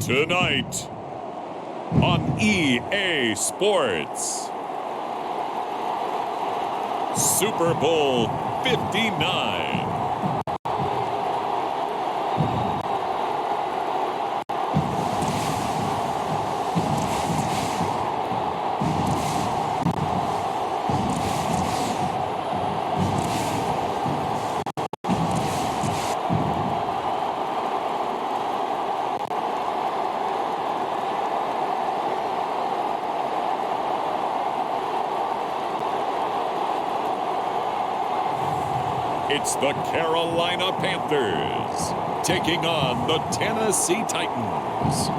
Tonight on EA Sports, Super Bowl 59. It's the Carolina Panthers taking on the Tennessee Titans.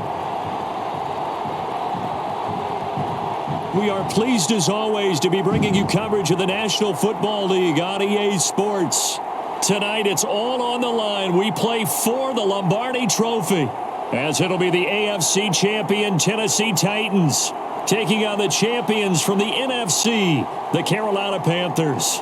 We are pleased as always to be bringing you coverage of the National Football League on EA Sports. Tonight it's all on the line. We play for the Lombardi Trophy, as it'll be the AFC champion Tennessee Titans taking on the champions from the NFC, the Carolina Panthers.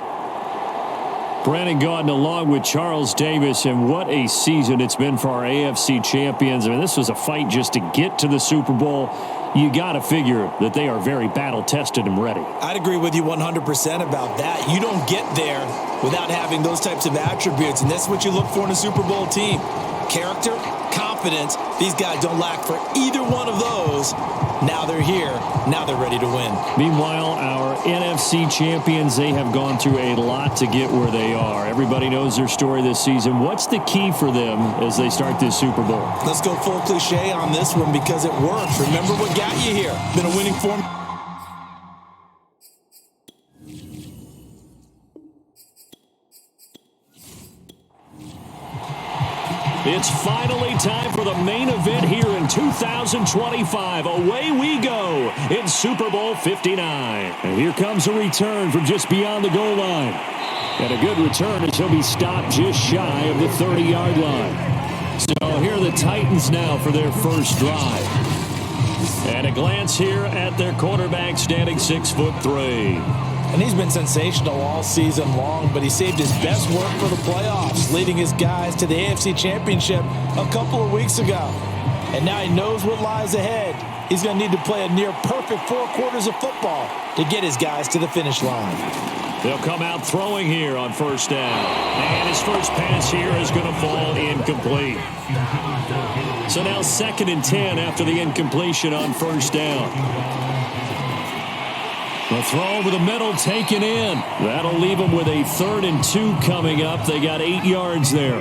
Brandon Gaudin along with Charles Davis, and what a season it's been for our AFC champions. I mean, this was a fight just to get to the Super Bowl. You got to figure that they are very battle-tested and ready. I'd agree with you 100% about that. You don't get there without having those types of attributes, and that's what you look for in a Super Bowl team. Character, confidence. These guys don't lack for either one of those. Now they're here. Now they're ready to win. Meanwhile, our NFC champions, they have gone through a lot to get where they are. Everybody knows their story this season. What's the key for them as they start this Super Bowl? Let's go full cliche on this one because it works. Remember what got you here. Been a winning form. It's finally time for the main event here in 2025. Away we go in Super Bowl 59. And here comes a return from just beyond the goal line. And a good return as he'll be stopped just shy of the 30-yard line. So here are the Titans now for their first drive. And a glance here at their quarterback standing 6'3". And he's been sensational all season long, but he saved his best work for the playoffs, leading his guys to the AFC Championship a couple of weeks ago. And now he knows what lies ahead. He's going to need to play a near-perfect 4 quarters of football to get his guys to the finish line. They'll come out throwing here on first down. And his first pass here is going to fall incomplete. So now 2nd and 10 after the incompletion on first down. The throw over the middle taken in. That'll leave them with a 3rd and 2 coming up. They got 8 yards there.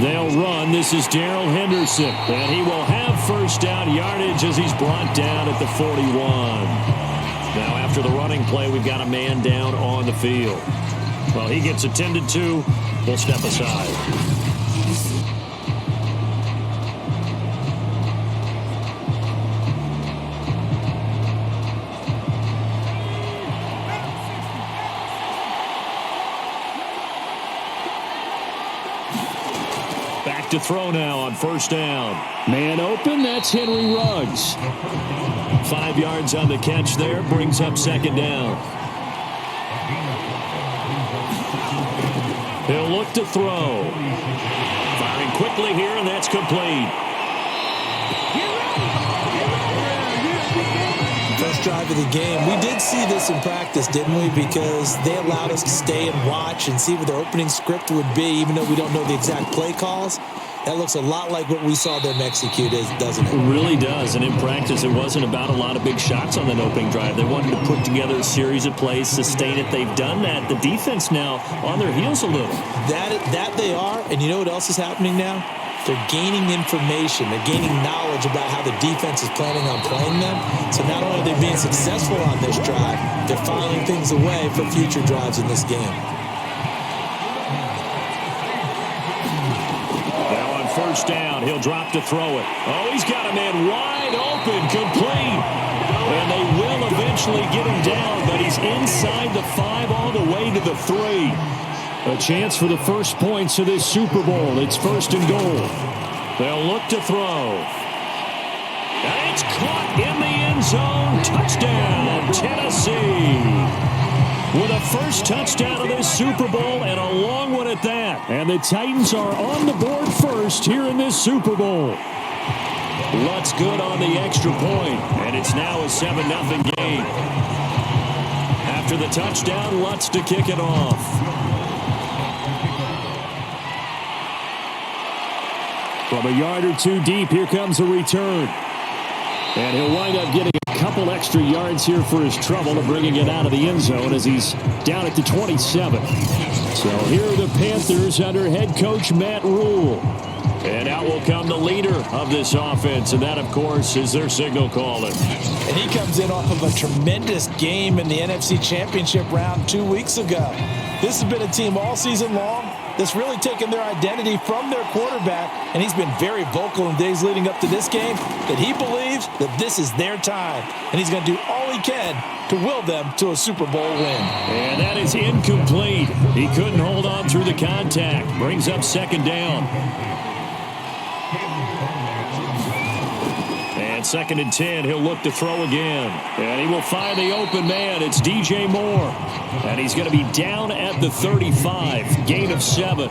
They'll run. This is Darrell Henderson. And he will have first down yardage as he's brought down at the 41. Now after the running play, we've got a man down on the field. Well, he gets attended to. We'll step aside. To throw now on first down. Man open, that's Henry Ruggs. 5 yards on the catch there, brings up 2nd down. He'll look to throw. Firing quickly here, and that's complete. First drive of the game. We did see this in practice, didn't we? Because they allowed us to stay and watch and see what their opening script would be, even though we don't know the exact play calls. That looks a lot like what we saw them execute, doesn't it? It really does. And in practice, it wasn't about a lot of big shots on that opening drive. They wanted to put together a series of plays, sustain it. They've done that. The defense now on their heels a little. That they are. And you know what else is happening now? They're gaining information. They're gaining knowledge about how the defense is planning on playing them. So not only are they being successful on this drive, they're filing things away for future drives in this game. First down, he'll drop to throw it. Oh, he's got a man wide open, complete. And they will eventually get him down, but he's inside the 5 all the way to the 3. A chance for the first points of this Super Bowl. It's 1st and goal. They'll look to throw. And it's caught in the end zone. Touchdown, Tennessee. with a first touchdown of this Super Bowl, and a long one at that. And the Titans are on the board first here in this Super Bowl. Lutz good on the extra point, and it's now a 7-0 game. After the touchdown, Lutz to kick it off. From a yard or two deep, here comes a return. And he'll wind up getting a couple extra yards here for his trouble of bringing it out of the end zone as he's down at the 27. So here are the Panthers under head coach Matt Rule. And out will come the leader of this offense, and that, of course, is their signal caller. And he comes in off of a tremendous game in the NFC Championship round 2 weeks ago. This has been a team all season long that's really taken their identity from their quarterback, and he's been very vocal in days leading up to this game that he believes that this is their time, and he's going to do all he can to will them to a Super Bowl win. And that is incomplete. He couldn't hold on through the contact. Brings up second down. And 2nd and 10, he'll look to throw again. And he will find the open man. It's DJ Moore. And he's going to be down at the 35. Gain of 7.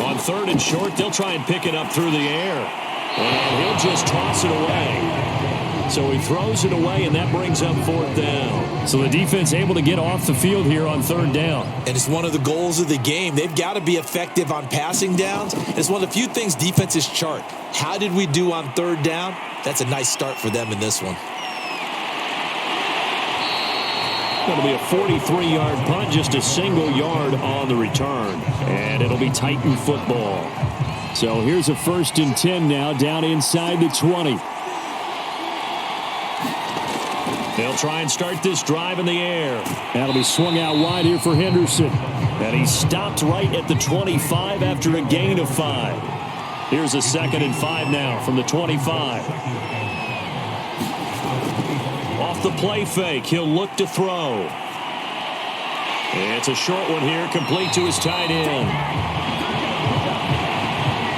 On 3rd and short, they'll try and pick it up through the air. And he'll just toss it away. So he throws it away, and that brings up 4th down. So the defense able to get off the field here on 3rd down. And it's one of the goals of the game. They've got to be effective on passing downs. It's one of the few things defenses chart. How did we do on 3rd down? That's a nice start for them in this one. It'll be a 43-yard punt, just a single yard on the return. And it'll be Titan football. So here's a 1st and 10 now, down inside the 20. They'll try and start this drive in the air. That'll be swung out wide here for Henderson. And he's stopped right at the 25 after a gain of 5. Here's a 2nd and 5 now from the 25. Off the play fake, he'll look to throw. It's a short one here, complete to his tight end.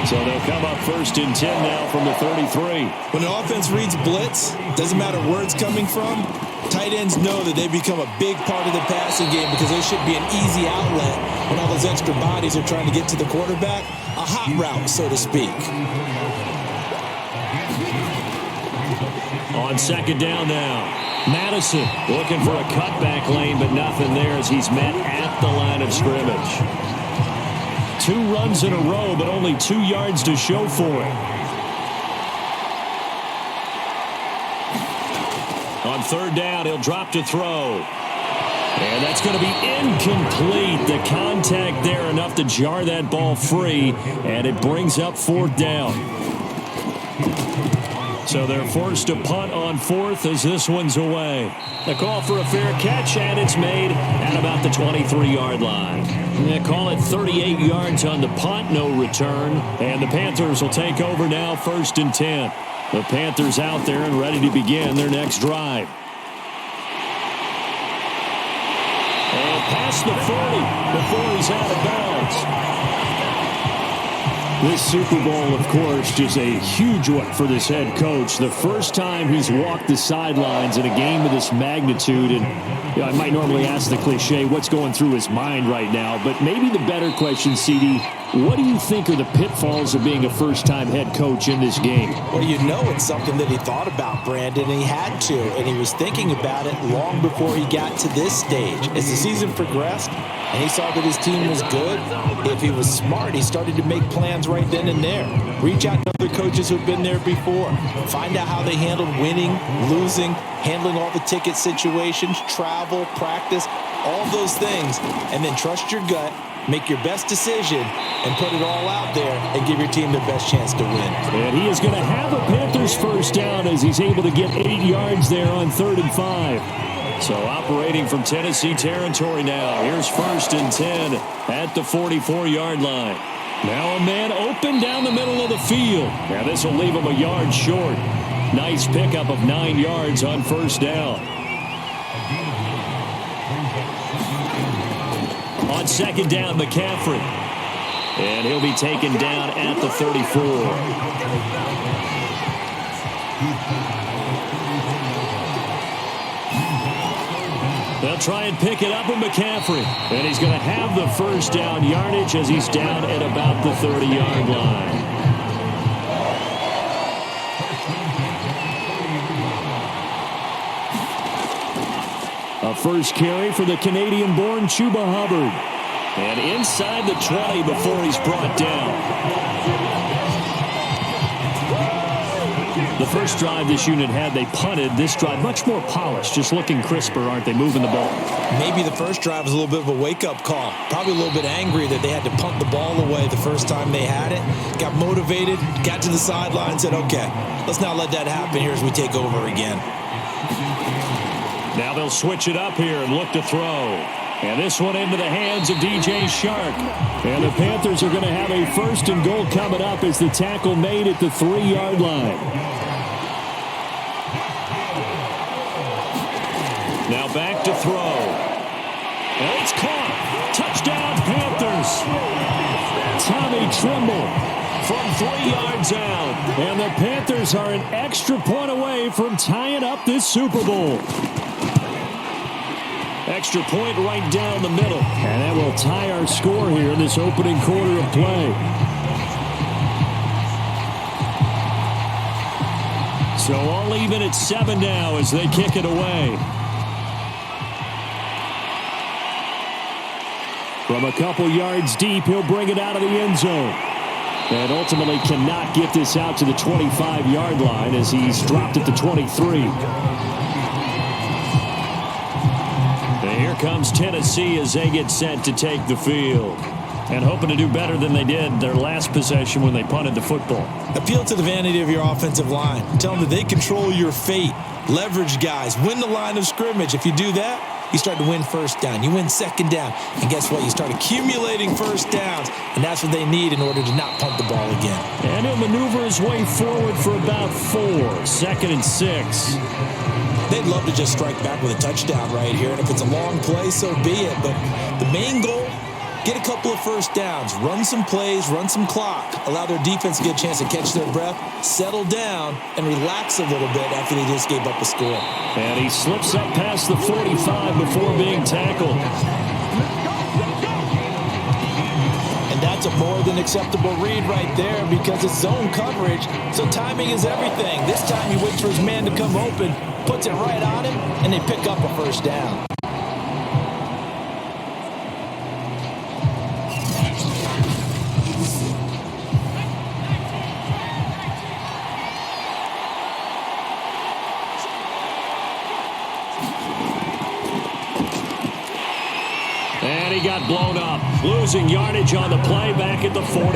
So they'll come up 1st and 10 now from the 33. When the offense reads blitz, doesn't matter where it's coming from, tight ends know that they become a big part of the passing game because there should be an easy outlet when all those extra bodies are trying to get to the quarterback. A hot route, so to speak. On 2nd down now. Madison looking for a cutback lane, but nothing there as he's met at the line of scrimmage. 2 runs in a row, but only 2 yards to show for it. On 3rd down, he'll drop to throw. And that's going to be incomplete. The contact there enough to jar that ball free, and it brings up 4th down. So they're forced to punt on 4th as this one's away. The call for a fair catch, and it's made at about the 23-yard line. They call it 38 yards on the punt, no return. And the Panthers will take over now, 1st and 10. The Panthers out there and ready to begin their next drive. And past the 40 before he's out of bounds. This Super Bowl, of course, is a huge one for this head coach. The first time he's walked the sidelines in a game of this magnitude. And you know, I might normally ask the cliche, what's going through his mind right now? But maybe the better question, CD, what do you think are the pitfalls of being a first-time head coach in this game? Well, you know it's something that he thought about, Brandon, and he had to. And he was thinking about it long before he got to this stage. As the season progressed, and he saw that his team was good, if he was smart, he started to make plans right then and there. Reach out to other coaches who've been there before. Find out how they handled winning, losing, handling all the ticket situations, travel, practice, all those things. And then trust your gut, make your best decision, and put it all out there and give your team the best chance to win. And he is going to have a Panthers first down as he's able to get 8 yards there on 3rd and 5. So operating from Tennessee territory now. Here's 1st and 10 at the 44-yard line. Now a man open down the middle of the field. Now this will leave him a yard short. Nice pickup of 9 yards on 1st down. On 2nd down, McCaffrey. And he'll be taken down at the 34. They'll try and pick it up with McCaffrey. And he's going to have the first down yardage as he's down at about the 30-yard line. A first carry for the Canadian-born Chuba Hubbard. And inside the 20 before he's brought down. The first drive this unit had, they punted. This drive, much more polished, just looking crisper, aren't they, moving the ball? Maybe the first drive was a little bit of a wake-up call. Probably a little bit angry that they had to punt the ball away the first time they had it. Got motivated, got to the sideline, said, okay, let's not let that happen here as we take over again. Now they'll switch it up here and look to throw. And this one into the hands of DJ Shark. And the Panthers are going to have a first and goal coming up as the tackle made at the 3-yard line. Now back to throw. And it's caught. Touchdown, Panthers. Tommy Tremble from 3 yards out. And the Panthers are an extra point away from tying up this Super Bowl. Extra point right down the middle. And that will tie our score here in this opening quarter of play. So all even at 7 now as they kick it away. From a couple yards deep, he'll bring it out of the end zone. And ultimately cannot get this out to the 25-yard line as he's dropped at the 23. And here comes Tennessee as they get set to take the field. And hoping to do better than they did their last possession when they punted the football. Appeal to the vanity of your offensive line. Tell them that they control your fate. Leverage guys. Win the line of scrimmage. If you do that, you start to win first down. You win second down. And guess what? You start accumulating first downs. And that's what they need in order to not punt the ball again. And he'll maneuver his way forward for about 4. 2nd and 6. They'd love to just strike back with a touchdown right here. And if it's a long play, so be it. But the main goal, get a couple of first downs. Run some plays, run some clock. Allow their defense to get a chance to catch their breath, settle down, and relax a little bit after they just gave up a score. And he slips up past the 45 before being tackled. And that's a more than acceptable read right there because it's zone coverage, so timing is everything. This time he waits for his man to come open, puts it right on him, and they pick up a first down. And he got blown up, losing yardage on the play back at the 44.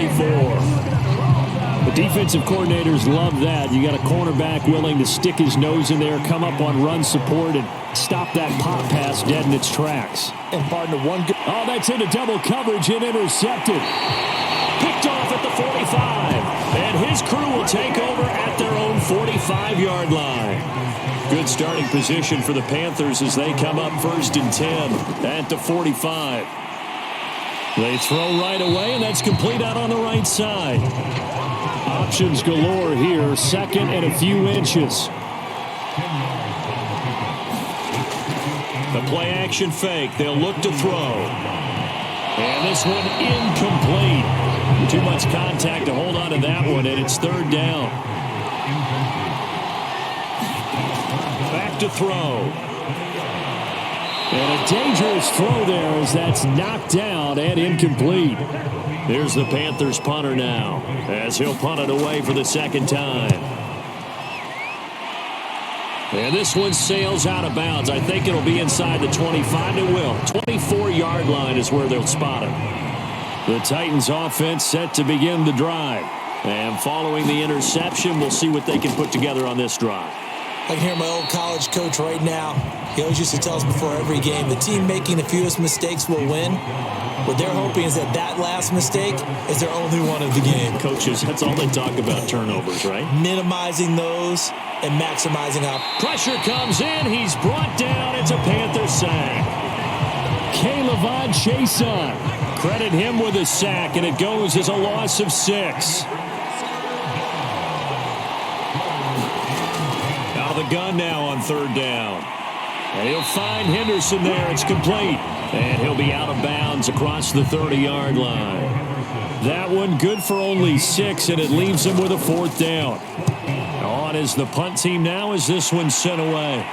The defensive coordinators love that. You got a cornerback willing to stick his nose in there, come up on run support, and stop that pop pass dead in its tracks. And partner, one good. Oh, that's into double coverage and intercepted. Picked off at the 45. And his crew will take over at their own 45-yard line. Good starting position for the Panthers as they come up 1st and 10 at the 45. They throw right away, and that's complete out on the right side. Options galore here, 2nd and a few inches. The play action fake. They'll look to throw. And this one incomplete. Too much contact to hold on to that one, and it's 3rd down. Back to throw. And a dangerous throw there as that's knocked down and incomplete. There's the Panthers punter now as he'll punt it away for the 2nd time. And this one sails out of bounds. I think it'll be inside the 25. It will. 24-yard line is where they'll spot it. The Titans offense set to begin the drive. And following the interception, we'll see what they can put together on this drive. I can hear my old college coach right now. He always used to tell us before every game, the team making the fewest mistakes will win. What they're hoping is that last mistake is their only one of the game. Coaches, that's all they talk about, turnovers, right? Minimizing those and maximizing out. Pressure comes in. He's brought down. It's a Panther sack. K'Lavon Chaisson. Credit him with a sack, and it goes as a loss of 6. gun now on third down. And he'll find Henderson there. It's complete. And he'll be out of bounds across the 30-yard line. That one good for only 6, and it leaves him with a 4th down. On is the punt team now as this one's sent away.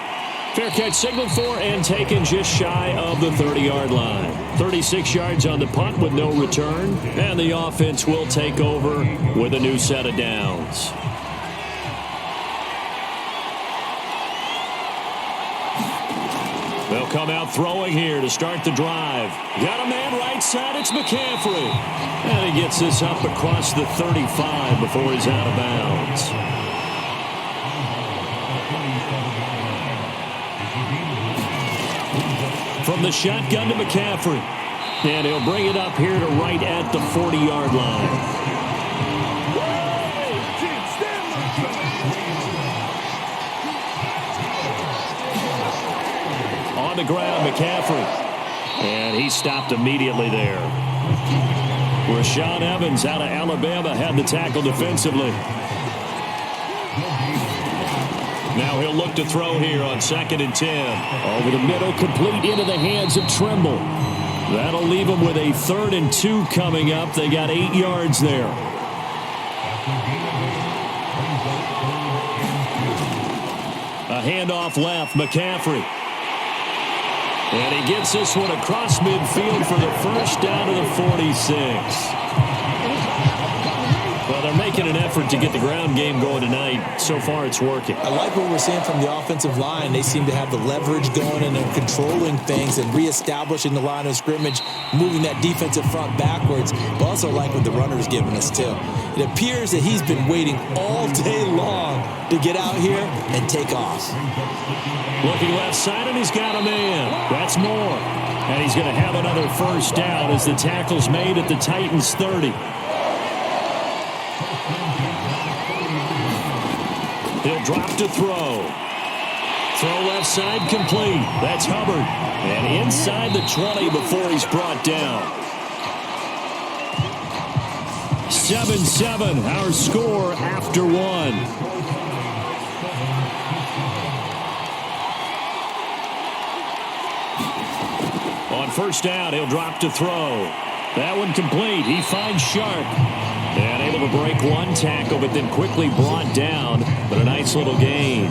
Fair catch signaled for and taken just shy of the 30-yard line. 36 yards on the punt with no return. And the offense will take over with a new set of downs. They'll come out throwing here to start the drive. Got a man right side. It's McCaffrey. And he gets this up across the 35 before he's out of bounds. From the shotgun to McCaffrey. And he'll bring it up here to right at the 40-yard line. On the ground, McCaffrey. And he stopped immediately there. Rashaan Evans out of Alabama had the tackle defensively. Now he'll look to throw here on 2nd and 10. Over the middle, complete into the hands of Trimble. That'll leave him with a 3rd and 2 coming up. They got 8 yards there. A handoff left, McCaffrey. And he gets this one across midfield for the first down to the 46. Well, they're making an effort to get the ground game going tonight. So far, it's working. I like what we're seeing from the offensive line. They seem to have the leverage going and they're controlling things and reestablishing the line of scrimmage, moving that defensive front backwards. But also like what the runner's giving us, too. It appears that he's been waiting all day long to get out here and take off. Looking left side, and he's got a man. That's more. And he's going to have another first down as the tackle's made at the Titans' 30. He'll drop to throw. Throw left side complete. That's Hubbard. And inside the 20 before he's brought down. 7-7, our score after 1. On first down, he'll drop to throw. That one complete. He finds Sharp. And able to break one tackle, but then quickly brought down. But a nice little gain.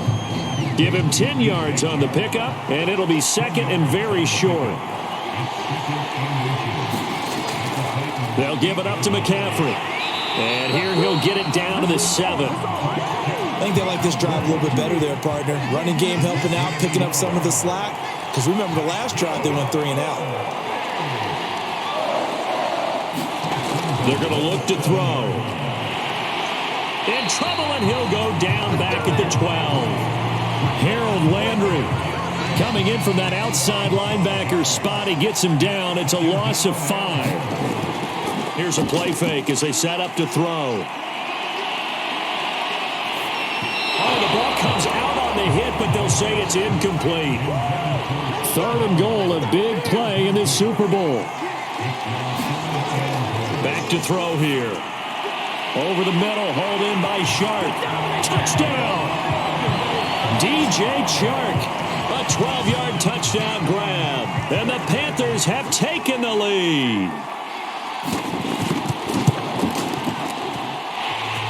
Give him 10 yards on the pickup, and it'll be 2nd and very short. They'll give it up to McCaffrey. And here he'll get it down to the 7. I think they like this drive a little bit better there, partner. Running game helping out, picking up some of the slack. Because remember the last drive, they went 3 and out. They're going to look to throw. In trouble, and he'll go down back at the 12. Harold Landry coming in from that outside linebacker spot. He gets him down. It's a loss of 5. Here's a play fake as they set up to throw. Oh, the ball comes out on the hit, but they'll say it's incomplete. 3rd and goal, a big play in this Super Bowl. Back to throw here. Over the middle, hauled in by Shark. Touchdown! DJ Chark. A 12-yard touchdown grab. And the Panthers have taken the lead.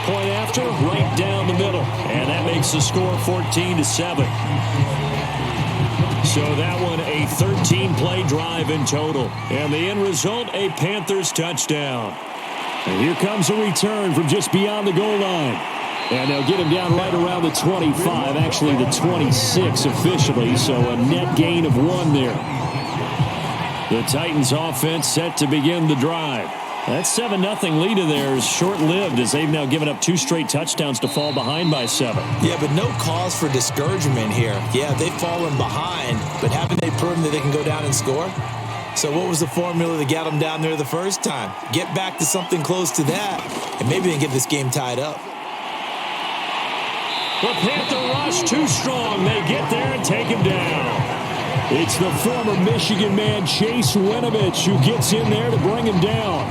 Point after, right down the middle. And that makes the score 14-7. So that one a 13-play drive in total. And the end result, a Panthers touchdown. And here comes a return from just beyond the goal line. And they'll get him down right around the 25, actually the 26 officially. So a net gain of 1 there. The Titans offense set to begin the drive. That 7-0 lead of theirs short-lived as they've now given up 2 straight touchdowns to fall behind by 7. Yeah, but no cause for discouragement here. Yeah, they've fallen behind, but haven't they proven that they can go down and score? So what was the formula that got them down there the first time? Get back to something close to that, and maybe they can get this game tied up. The Panther rush too strong. They get there and take him down. It's the former Michigan man, Chase Winovich, who gets in there to bring him down.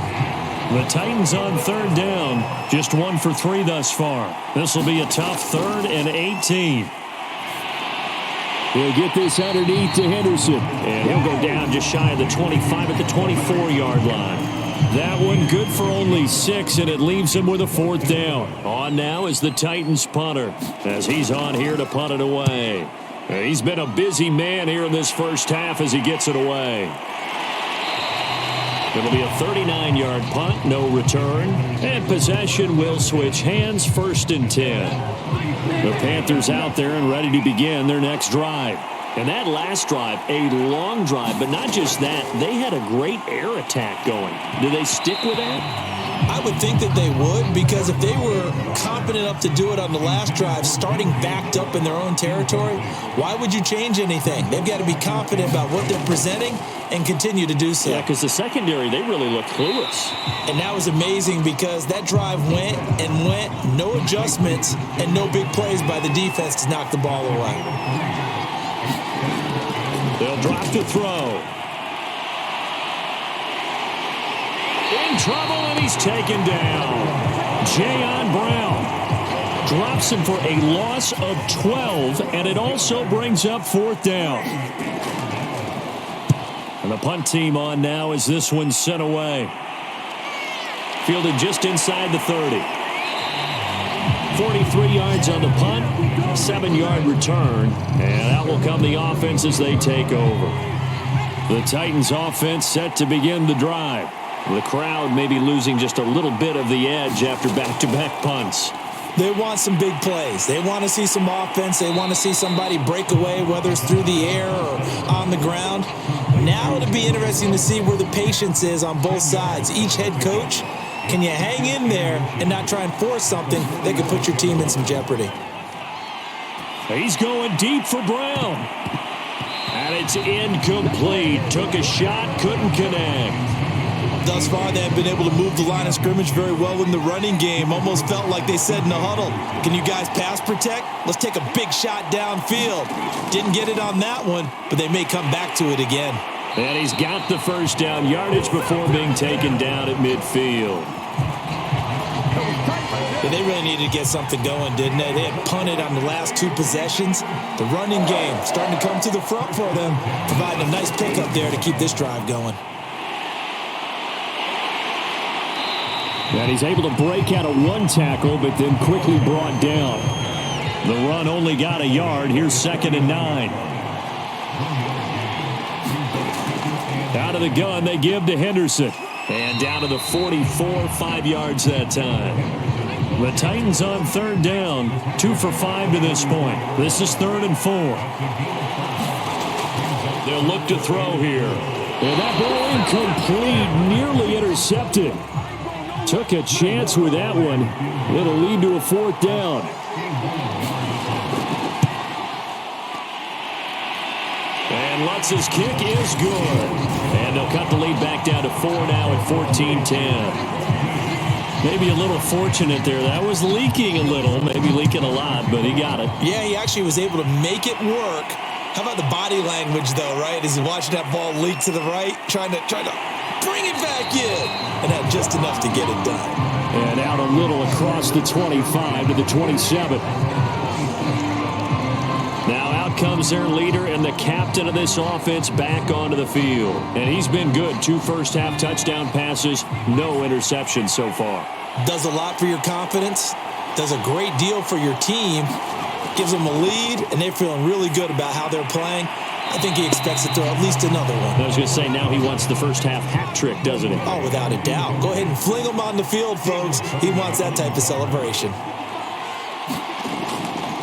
The Titans on 3rd down, just 1 for 3 thus far. This will be a tough 3rd and 18. He'll get this underneath to Henderson. And he'll go down just shy of the 25 at the 24-yard line. That one good for only 6, and it leaves him with a 4th down. On now is the Titans punter as he's on here to punt it away. He's been a busy man here in this first half as he gets it away. It'll be a 39-yard punt, no return, and possession will switch hands, 1st and 10. The Panthers out there and ready to begin their next drive. And that last drive, a long drive, but not just that, they had a great air attack going. Do they stick with that? I would think that they would, because if they were confident enough to do it on the last drive, starting backed up in their own territory, why would you change anything? They've got to be confident about what they're presenting and continue to do so. Yeah, because the secondary, they really look clueless. And that was amazing because that drive went and went, no adjustments, and no big plays by the defense to knock the ball away. They'll drop to throw. In trouble, and he's taken down. Jayon Brown drops him for a loss of 12, and it also brings up 4th down. And the punt team on now as this one's sent away. Fielded just inside the 30. 43 yards on the punt, 7-yard return, and out will come the offense as they take over. The Titans offense set to begin the drive. The crowd may be losing just a little bit of the edge after back-to-back punts. They want some big plays. They want to see some offense. They want to see somebody break away, whether it's through the air or on the ground. Now it'll be interesting to see where the patience is on both sides. Each head coach, can you hang in there and not try and force something that could put your team in some jeopardy? He's going deep for Brown. And it's incomplete. Took a shot, couldn't connect. Thus far, they have been able to move the line of scrimmage very well in the running game. Almost felt like they said in the huddle, can you guys pass protect? Let's take a big shot downfield. Didn't get it on that one, but they may come back to it again. And he's got the 1st down yardage before being taken down at midfield. Yeah, they really needed to get something going, didn't they? They had punted on the last 2 possessions. The running game starting to come to the front for them, providing a nice pickup there to keep this drive going. And he's able to break out of 1 tackle, but then quickly brought down. The run only got a yard. Here's 2nd and 9. Out of the gun, they give to Henderson. And down to the 44, 5 yards that time. The Titans on 3rd down, 2 for 5 to this point. This is 3rd and 4. They'll look to throw here. And that ball incomplete, nearly intercepted. Took a chance with that one. It'll lead to a 4th down. And Lutz's kick is good. And they'll cut the lead back down to 4 now at 14-10. Maybe a little fortunate there. That was leaking a little, maybe leaking a lot, but he got it. Yeah, he actually was able to make it work. How about the body language, though, right? As he's watching that ball leak to the right, trying to bring it back in, and had just enough to get it done. And out a little across the 25 to the 27. Now out comes their leader and the captain of this offense back onto the field. And he's been good. 2 first-half touchdown passes, no interceptions so far. Does a lot for your confidence, does a great deal for your team, gives them a lead, and they're feeling really good about how they're playing. I think he expects to throw at least another one. I was going to say, now he wants the first-half hat trick, doesn't he? Oh, without a doubt. Go ahead and fling him on the field, folks. He wants that type of celebration.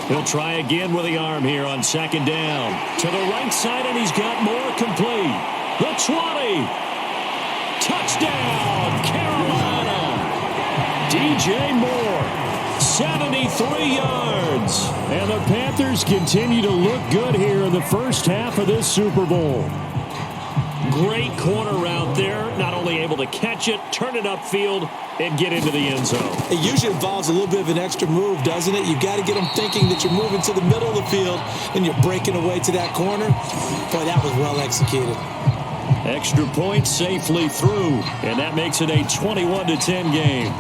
He'll try again with the arm here on 2nd down. To the right side, and he's got more complete. The 20. Touchdown, Carolina. DJ Moore. 73 yards. And the Panthers continue to look good here in the first half of this Super Bowl. Great corner out there. Not only able to catch it, turn it upfield, and get into the end zone. It usually involves a little bit of an extra move, doesn't it? You've got to get them thinking that you're moving to the middle of the field and you're breaking away to that corner. Boy, that was well executed. Extra point safely through, and that makes it a 21-10 game.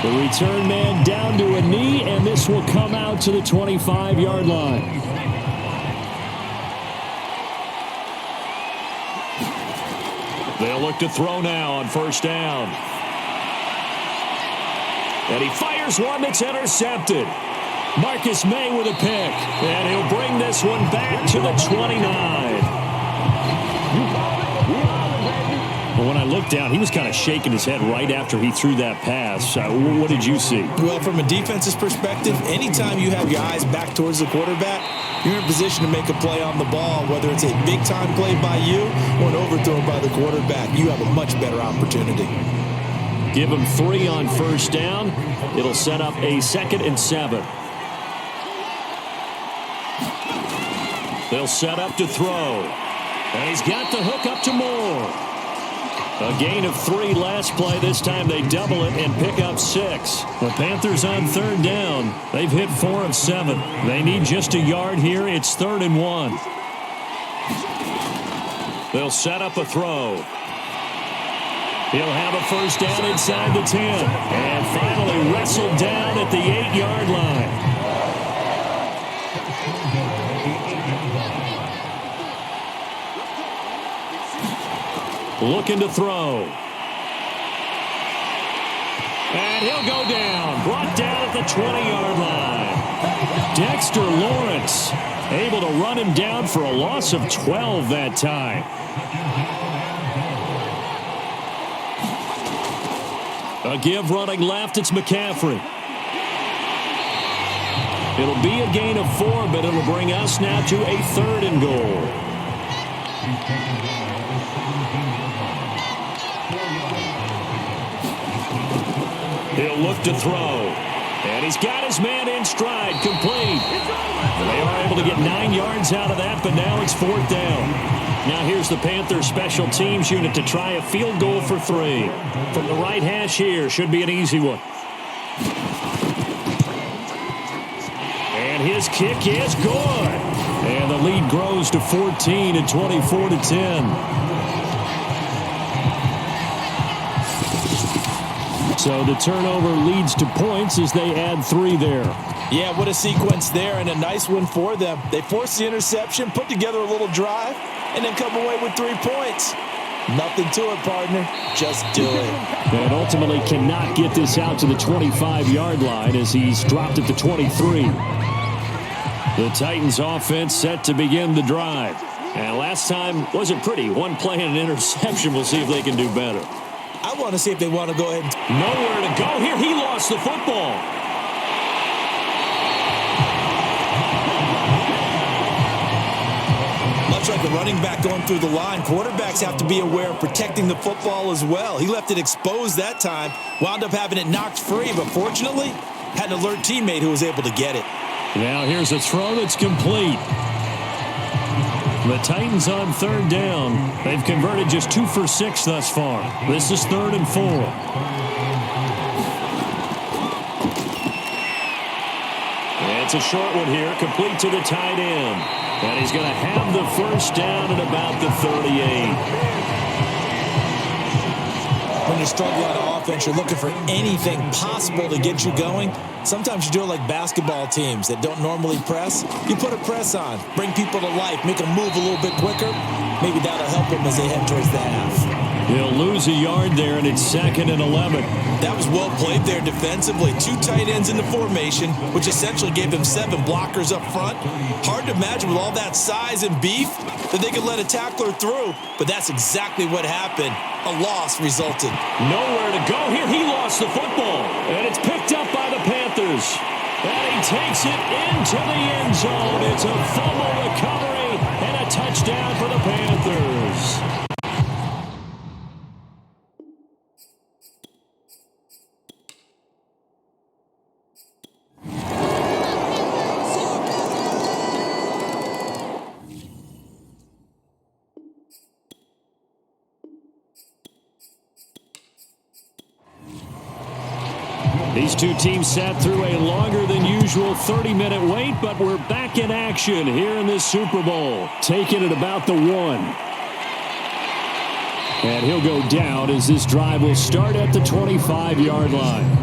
The return man down to a knee, and this will come out to the 25-yard line. They'll look to throw now on first down. And he fires one that's intercepted. Marcus May with a pick. And he'll bring this one back to the 29. Well, when I looked down, he was kind of shaking his head right after he threw that pass. What did you see? Well, from a defense's perspective, anytime you have your eyes back towards the quarterback, you're in position to make a play on the ball, whether it's a big-time play by you or an overthrow by the quarterback. You have a much better opportunity. Give him 3 on first down. It'll set up a 2nd and 7. They'll set up to throw. And he's got the hook up to Moore. A gain of 3 last play. This time they double it and pick up 6. The Panthers on third down. They've hit 4 of 7. They need just a yard here. It's 3rd and 1. They'll set up a throw. He'll have a first down inside the 10. And finally wrestled down at the 8-yard line. Looking to throw. And he'll go down. Brought down at the 20-yard line. Dexter Lawrence able to run him down for a loss of 12 that time. A give running left. It's McCaffrey. It'll be a gain of 4, but it'll bring us now to a 3rd and goal. He'll look to throw. And he's got his man in stride. Complete. They are able to get 9 yards out of that, but now it's 4th down. Now here's the Panthers special teams unit to try a field goal for 3. From the right hash here. Should be an easy one. And his kick is good. And the lead grows to 14 at 24-10. So the turnover leads to points as they add 3 there. Yeah, what a sequence there, and a nice one for them. They forced the interception, put together a little drive, and then come away with 3 points. Nothing to it, partner. Just do it. And ultimately cannot get this out to the 25-yard line as he's dropped at the 23. The Titans offense set to begin the drive. And last time wasn't pretty. 1 play and an interception. We'll see if they can do better. I want to see if they want to go ahead. Nowhere to go here. He lost the football. Much like a running back going through the line, quarterbacks have to be aware of protecting the football as well. He left it exposed that time, wound up having it knocked free, but fortunately had an alert teammate who was able to get it. Now here's a throw that's complete. The Titans on third down. They've converted just 2 for 6 thus far. This is 3rd and 4. And it's a short one here, complete to the tight end. And he's going to have the first down at about the 38. When you're struggling on offense, you're looking for anything possible to get you going. Sometimes you do it like basketball teams that don't normally press. You put a press on, bring people to life, make them move a little bit quicker. Maybe that'll help them as they head towards the half. He'll lose a yard there, and it's 2nd and 11. That was well played there defensively. 2 tight ends in the formation, which essentially gave them 7 blockers up front. Hard to imagine with all that size and beef that they could let a tackler through, but that's exactly what happened. A loss resulted. Nowhere to go here. He lost the football, and it's picked up by the Panthers. And he takes it into the end zone. It's a fumble recovery and a touchdown for the Panthers. These 2 teams sat through a longer than usual 30-minute wait, but we're back in action here in this Super Bowl. Taking it about the 1. And he'll go down as this drive will start at the 25-yard line.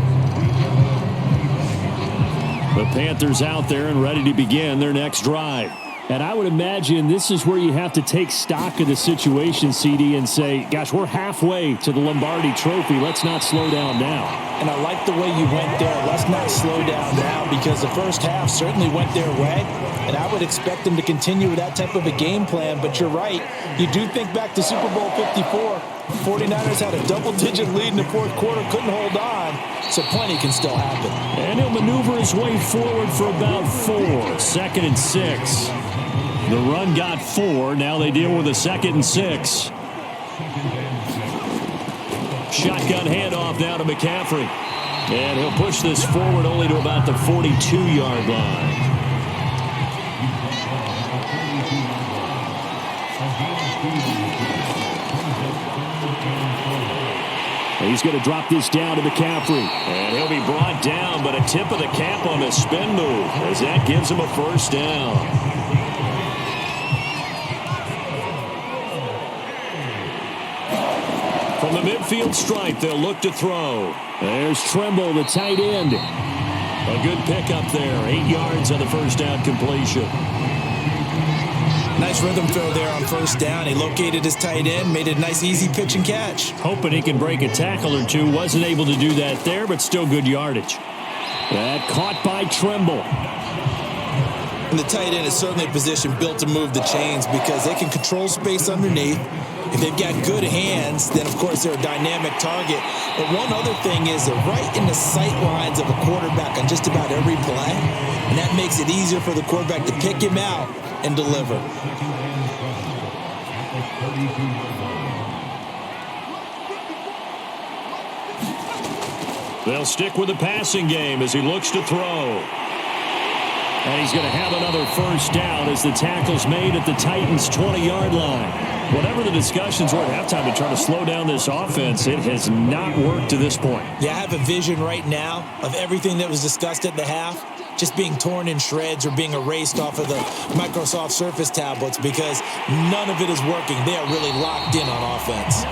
The Panthers out there and ready to begin their next drive. And I would imagine this is where you have to take stock of the situation, CD, and say, gosh, we're halfway to the Lombardi Trophy. Let's not slow down now. And I like the way you went there. Let's not slow down now, because the first half certainly went their way. And I would expect them to continue with that type of a game plan. But you're right. You do think back to Super Bowl 54. 49ers had a double-digit lead in the fourth quarter, couldn't hold on. So plenty can still happen. And he'll maneuver his way forward for about 4. 2nd and 6. The run got 4. Now they deal with a 2nd and 6. Shotgun handoff now to McCaffrey. And he'll push this forward only to about the 42-yard line. He's going to drop this down to McCaffrey. And he'll be brought down, but a tip of the cap on the spin move, as that gives him a first down. From the midfield stripe, they'll look to throw. There's Trimble, the tight end. A good pickup there. 8 yards on the first down completion. Nice rhythm throw there on first down. He located his tight end, made a nice easy pitch and catch. Hoping he can break a tackle or two. Wasn't able to do that there, but still good yardage. That caught by Trimble. And the tight end is certainly a position built to move the chains because they can control space underneath. If they've got good hands, then, of course, they're a dynamic target. But one other thing is they're right in the sight lines of a quarterback on just about every play. And that makes it easier for the quarterback to pick him out and deliver. They'll stick with the passing game as he looks to throw. And he's going to have another first down as the tackle's made at the Titans' 20-yard line. Whatever the discussions were at halftime to try to slow down this offense, it has not worked to this point. Yeah, I have a vision right now of everything that was discussed at the half just being torn in shreds or being erased off of the Microsoft Surface tablets because none of it is working. They are really locked in on offense.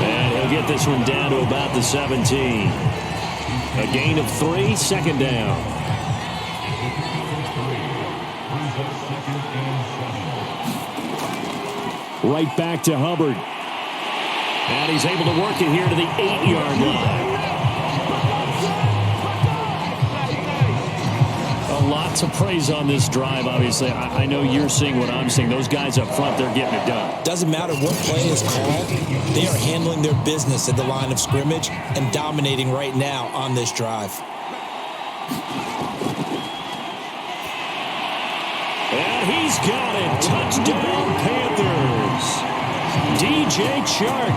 And he'll get this one down to about the 17. A gain of 3, 2nd down. Right back to Hubbard. And he's able to work it here to the 8-yard line. A lot to praise on this drive, obviously. I know you're seeing what I'm seeing. Those guys up front, they're getting it done. Doesn't matter what play is called. They are handling their business at the line of scrimmage and dominating right now on this drive. And he's got it. Touchdown, Panthers. DJ Chark,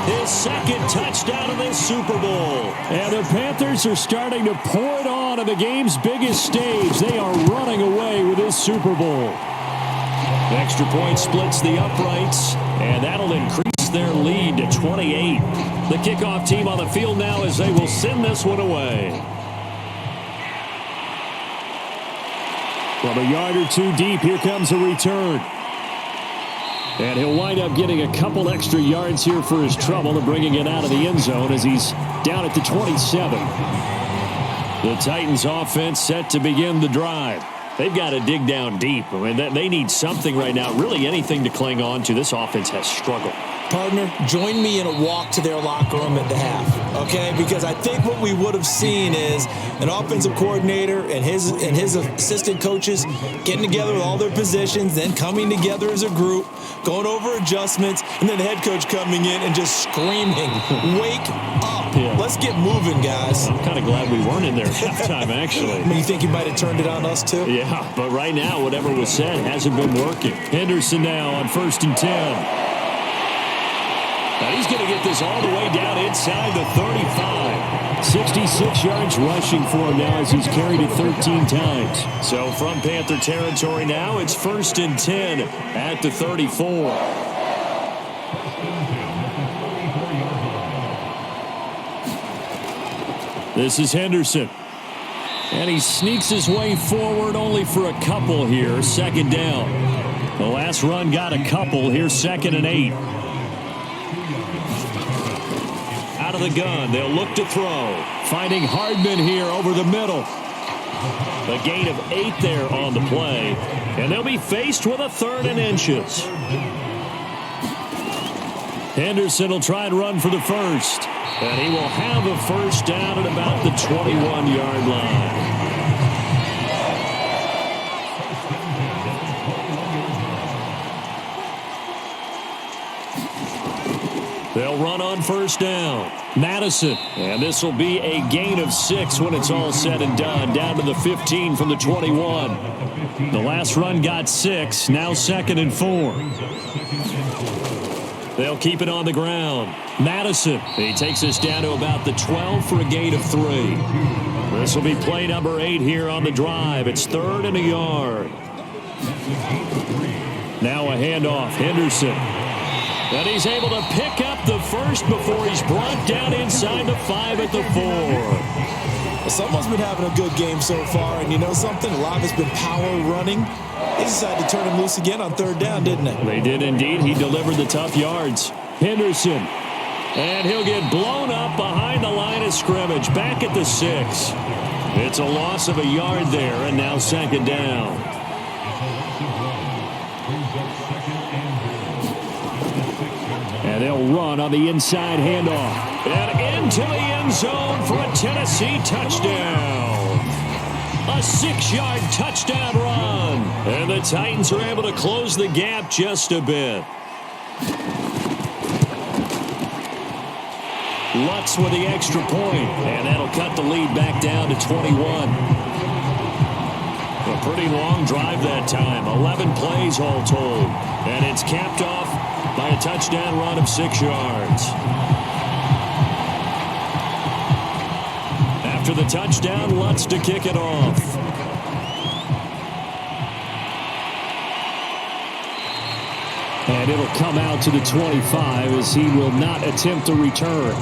his 2nd touchdown of this Super Bowl. And the Panthers are starting to pour it on the game's biggest stage. They are running away with this Super Bowl. Extra point splits the uprights, and that'll increase their lead to 28. The kickoff team on the field now as they will send this one away. From a yard or two deep, here comes a return. And he'll wind up getting a couple extra yards here for his trouble and bringing it out of the end zone as he's down at the 27. The Titans offense set to begin the drive. They've got to dig down deep. I mean, they need something right now, really anything to cling on to. This offense has struggled. Partner, join me in a walk to their locker room at the half, okay? Because I think what we would have seen is an offensive coordinator and his assistant coaches getting together with all their positions, then coming together as a group, going over adjustments, and then the head coach coming in and just screaming, "Wake up! Yeah. Let's get moving, guys." I'm kind of glad we weren't in there at halftime, actually. You think you might have turned it on us too? Yeah, but right now, whatever was said hasn't been working. Henderson now on 1st and 10. Now he's going to get this all the way down inside the 35. 66 yards rushing for him now as he's carried it 13 times. So from Panther territory now, it's 1st and 10 at the 34. This is Henderson. And he sneaks his way forward only for a couple here. 2nd down. The last run got a couple. Here's 2nd and 8. Out of the gun. They'll look to throw. Finding Hardman here over the middle. A gain of 8 there on the play. And they'll be faced with a 3rd and inches. Henderson will try and run for the first. And he will have a first down at about the 21-yard line. They'll run on first down. Madison. And this will be a gain of 6 when it's all said and done. Down to the 15 from the 21. The last run got 6. Now 2nd and 4. They'll keep it on the ground. Madison. He takes us down to about the 12 for a gain of 3. This will be play number 8 here on the drive. It's 3rd and a yard. Now a handoff. Henderson. And he's able to pick up the first before he's brought down inside the 5 at the 4. Someone's been having a good game so far, and you know something? A lot has been power running. They decided to turn him loose again on 3rd down, didn't they? They did indeed. He delivered the tough yards. Henderson. And he'll get blown up behind the line of scrimmage. Back at the 6. It's a loss of a yard there, and now 2nd down. And they'll run on the inside handoff. And into the end zone for a Tennessee touchdown. A 6-yard touchdown run. And the Titans are able to close the gap just a bit. Lutz with the extra point. And that'll cut the lead back down to 21. A pretty long drive that time. 11 plays all told. And it's capped off by a touchdown run of 6 yards. After the touchdown, Lutz to kick it off. And it'll come out to the 25 as he will not attempt to return.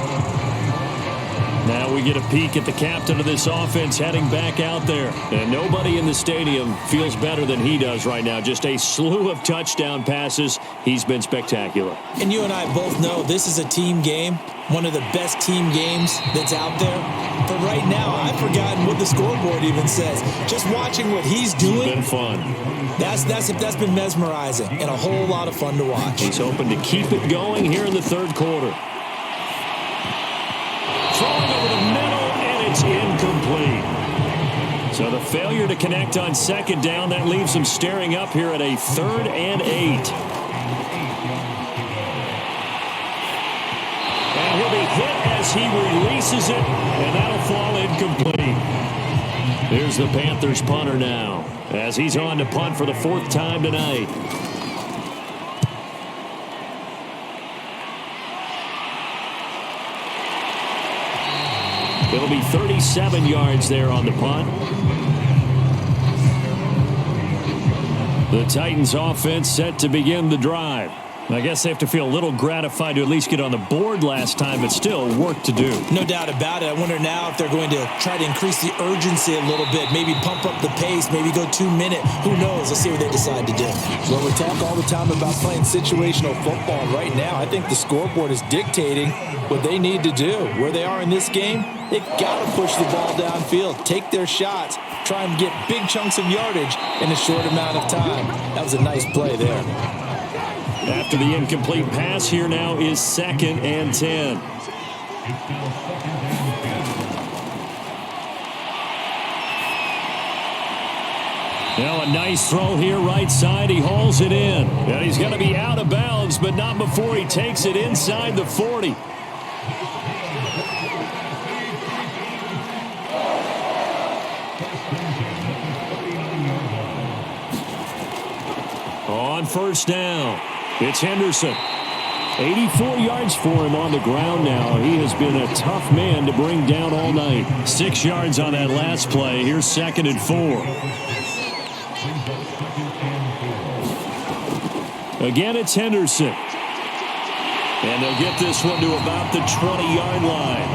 Now we get a peek at the captain of this offense heading back out there. And nobody in the stadium feels better than he does right now. Just a slew of touchdown passes. He's been spectacular. And you and I both know this is a team game. One of the best team games that's out there. But right now, I've forgotten what the scoreboard even says. Just watching what he's doing. It's been fun. That's been mesmerizing and a whole lot of fun to watch. He's hoping to keep it going here in the 3rd quarter. Throwing over the middle, and it's incomplete. So the failure to connect on 2nd down, that leaves him staring up here at a 3rd and 8. And he'll be hit as he releases it, and that'll fall incomplete. Here's the Panthers punter now, as he's on to punt for the 4th time tonight. It'll be 37 yards there on the punt. The Titans offense set to begin the drive. I guess they have to feel a little gratified to at least get on the board last time, but still work to do. No doubt about it. I wonder now if they're going to try to increase the urgency a little bit, maybe pump up the pace, maybe go 2-minute. Who knows? Let's see what they decide to do. Well, we talk all the time about playing situational football. Right now, I think the scoreboard is dictating what they need to do. Where they are in this game, they've got to push the ball downfield, take their shots, try and get big chunks of yardage in a short amount of time. That was a nice play there. After the incomplete pass, here now is 2nd and 10. Now a nice throw here right side. He hauls it in. And he's going to be out of bounds, but not before he takes it inside the 40. On first down, it's Henderson. 84 yards for him on the ground now. He has been a tough man to bring down all night. 6 yards on that last play. Here's 2nd and 4. Again, it's Henderson. And they'll get this one to about the 20-yard line.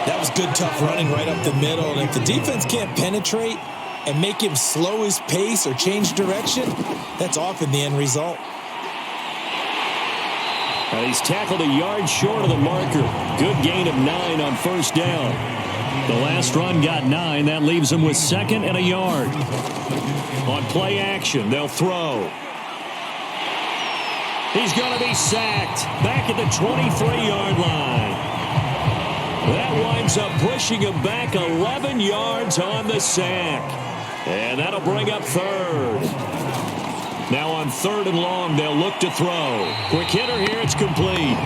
That was good, tough running right up the middle. And if the defense can't penetrate and make him slow his pace or change direction, that's often the end result. He's tackled a yard short of the marker. Good gain of 9 on first down. The last run got 9. That leaves them with 2nd and a yard. On play action, they'll throw. He's going to be sacked back at the 23-yard line. That winds up pushing him back 11 yards on the sack. And that'll bring up 3rd. Now on 3rd and long, they'll look to throw. Quick hitter here, it's complete.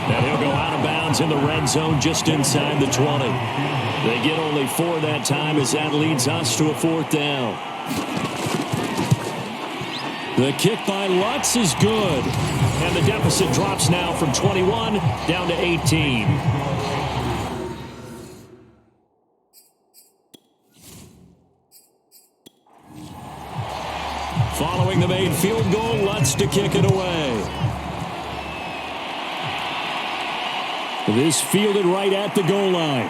Now he'll go out of bounds in the red zone just inside the 20. They get only 4 that time as that leads us to a 4th down. The kick by Lutz is good. And the deficit drops now from 21 down to 18. Following the made field goal, Lutz to kick it away. This fielded right at the goal line.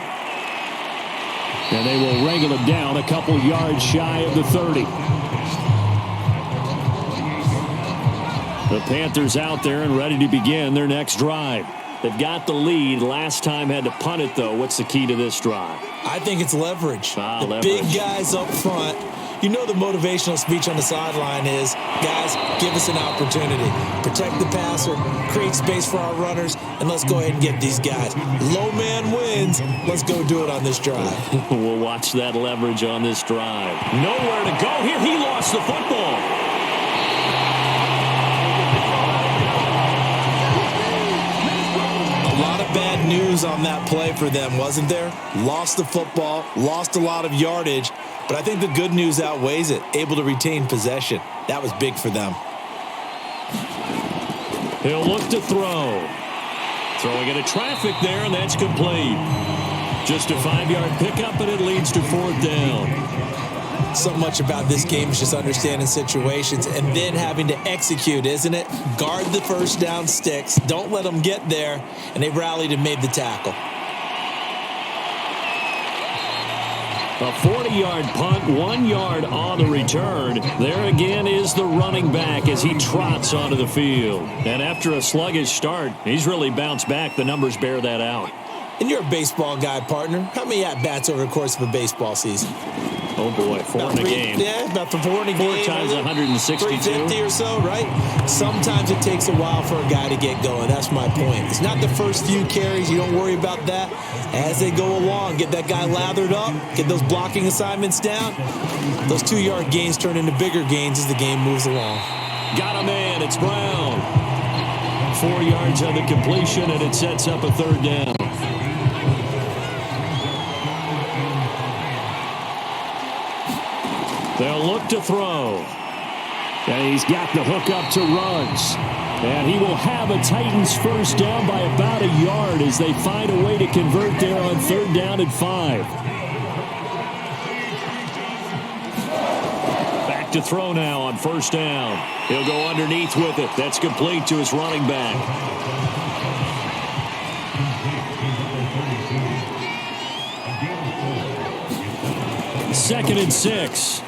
And they will wrangle him down a couple yards shy of the 30. The Panthers out there and ready to begin their next drive. They've got the lead. Last time had to punt it, though. What's the key to this drive? I think it's leverage. Leverage. Big guys up front. You know the motivational speech on the sideline is, guys, give us an opportunity. Protect the passer, create space for our runners, and let's go ahead and get these guys. Low man wins. Let's go do it on this drive. We'll watch that leverage on this drive. Nowhere to go here. He lost the football. A lot of bad news on that play for them, wasn't there? Lost the football, lost a lot of yardage. But I think the good news outweighs it. Able to retain possession. That was big for them. He'll look to throw. Throwing into traffic there, and that's complete. Just a 5-yard pickup, and it leads to 4th down. So much about this game is just understanding situations and then having to execute, isn't it? Guard the first down sticks. Don't let them get there. And they rallied and made the tackle. A 40-yard punt, 1 yard on the return. There again is the running back as he trots onto the field. And after a sluggish start, he's really bounced back. The numbers bear that out. And you're a baseball guy, partner. How many at-bats over the course of a baseball season? Oh, boy, 4 in a game. Yeah, about 4 in a game. 4 times 162. 350 or so, right? Sometimes it takes a while for a guy to get going. That's my point. It's not the first few carries. You don't worry about that. As they go along, get that guy lathered up, get those blocking assignments down. Those 2-yard gains turn into bigger gains as the game moves along. Got a man. It's Brown. 4 yards on the completion, and it sets up a 3rd down. They'll look to throw. And he's got the hook up to Ruggs. And he will have a Titans first down by about a yard as they find a way to convert there on 3rd down and 5. Back to throw now on 1st down. He'll go underneath with it. That's complete to his running back. Second and 6.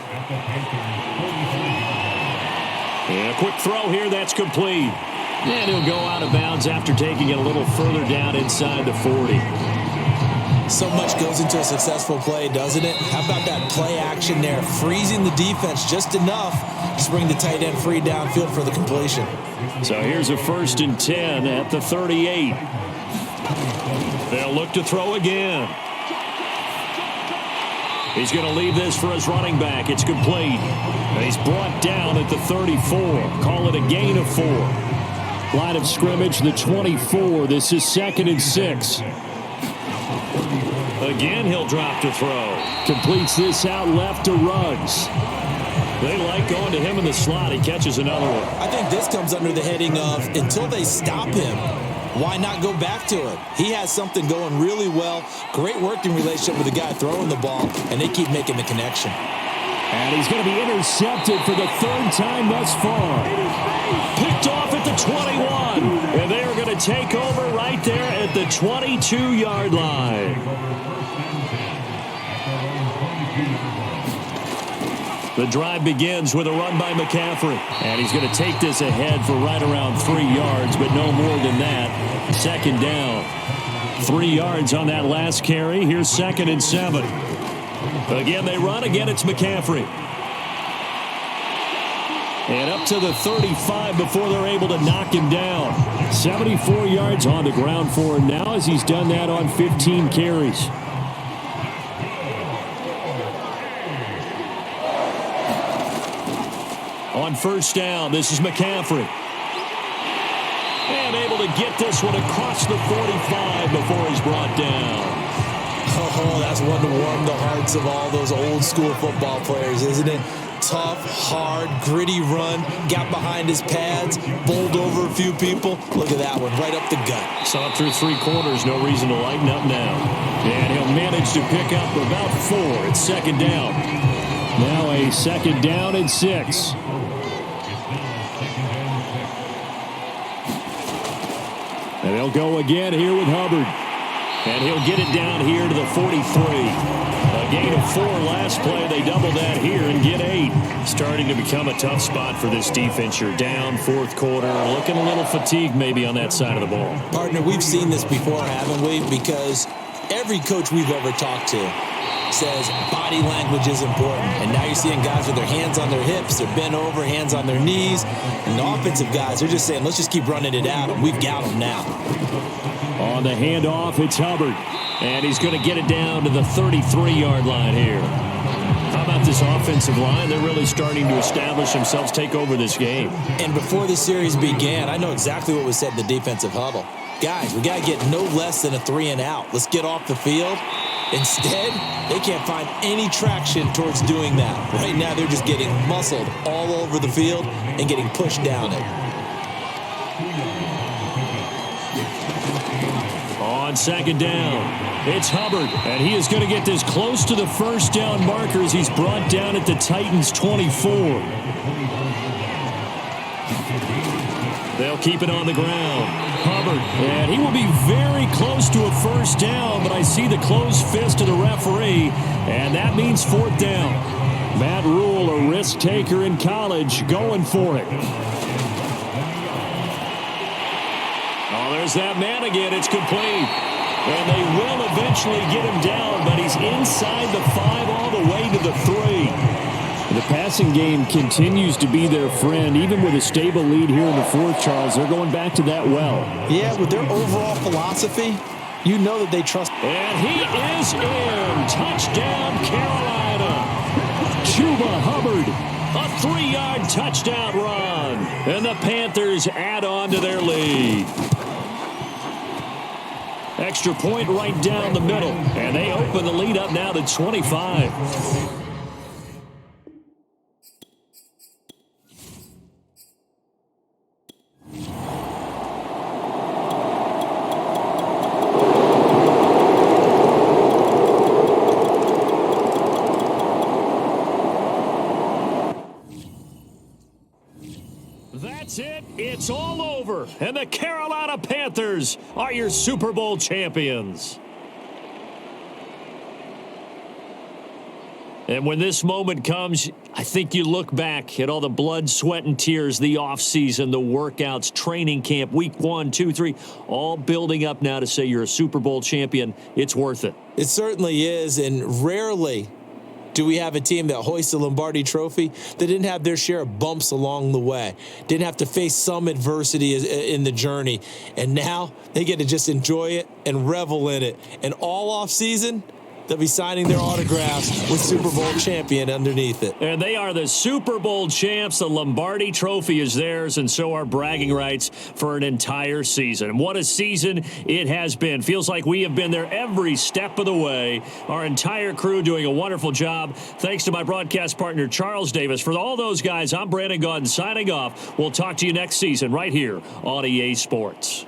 And a quick throw here, that's complete. And he'll go out of bounds after taking it a little further down inside the 40. So much goes into a successful play, doesn't it? How about that play action there? Freezing the defense just enough to bring the tight end free downfield for the completion. So here's a 1st and 10 at the 38. They'll look to throw again. He's going to leave this for his running back. It's complete. And he's brought down at the 34. Call it a gain of 4. Line of scrimmage, the 24. This is 2nd and 6. Again, he'll drop to throw. Completes this out left to Ruggs. They like going to him in the slot. He catches another one. I think this comes under the heading of until they stop him, why not go back to it? He has something going really well. Great working relationship with the guy throwing the ball, and they keep making the connection. And he's going to be intercepted for the 3rd time thus far. Picked off at the 21. And they are going to take over right there at the 22-yard line. The drive begins with a run by McCaffrey. And he's going to take this ahead for right around 3 yards, but no more than that. 2nd down. 3 yards on that last carry. Here's 2nd and 7. Again, they run. Again, it's McCaffrey. And up to the 35 before they're able to knock him down. 74 yards on the ground for him now as he's done that on 15 carries. On 1st down, this is McCaffrey. And able to get this one across the 45 before he's brought down. Oh, that's one to warm the hearts of all those old school football players, isn't it? Tough, hard, gritty run, got behind his pads, bowled over a few people. Look at that one, right up the gut. Saw through 3 quarters, no reason to lighten up now. And he'll manage to pick up about 4. It's 2nd down. Now a 2nd down and 6. And they'll go again here with Hubbard. And he'll get it down here to the 43. A gain of 4 last play. They double that here and get 8. Starting to become a tough spot for this defense. You're down 4th quarter. Looking a little fatigued maybe on that side of the ball. Partner, we've seen this before, haven't we? Because every coach we've ever talked to says body language is important. And now you're seeing guys with their hands on their hips, they're bent over, hands on their knees. And the offensive guys, they're just saying, let's just keep running it out, and we've got them now. On the handoff, it's Hubbard. And he's going to get it down to the 33-yard line here. How about this offensive line? They're really starting to establish themselves, take over this game. And before the series began, I know exactly what was said in the defensive huddle. Guys, we got to get no less than a 3 and out. Let's get off the field. Instead, they can't find any traction towards doing that. Right now, they're just getting muscled all over the field and getting pushed down it. On 2nd down, it's Hubbard, and he is going to get this close to the 1st down marker as he's brought down at the Titans' 24. They'll keep it on the ground. Hubbard, and he will be very close to a 1st down, but I see the closed fist of the referee, and that means 4th down. Matt Rule, a risk taker in college, going for it. There's that man again. It's complete. And they will eventually get him down, but he's inside the 5 all the way to the 3. The passing game continues to be their friend. Even with a stable lead here in the 4th, Charles, they're going back to that well. Yeah, with their overall philosophy, you know that they trust. And he is in. Touchdown, Carolina. Chuba Hubbard. A 3-yard touchdown run. And the Panthers add on to their lead. Extra point right down the middle. And they open the lead up now to 25. That's it. It's all over. And the Carolina Panthers are your Super Bowl champions. And when this moment comes, I think you look back at all the blood, sweat, and tears, the offseason, the workouts, training camp, week 1, 2, 3, all building up now to say you're a Super Bowl champion. It's worth it. It certainly is, and rarely do we have a team that hoists a Lombardi trophy that didn't have their share of bumps along the way, didn't have to face some adversity in the journey, and now they get to just enjoy it and revel in it. And all offseason, they'll be signing their autographs with Super Bowl champion underneath it. And they are the Super Bowl champs. The Lombardi Trophy is theirs, and so are bragging rights for an entire season. And what a season it has been. Feels like we have been there every step of the way. Our entire crew doing a wonderful job. Thanks to my broadcast partner, Charles Davis. For all those guys, I'm Brandon Gaudin signing off. We'll talk to you next season right here on EA Sports.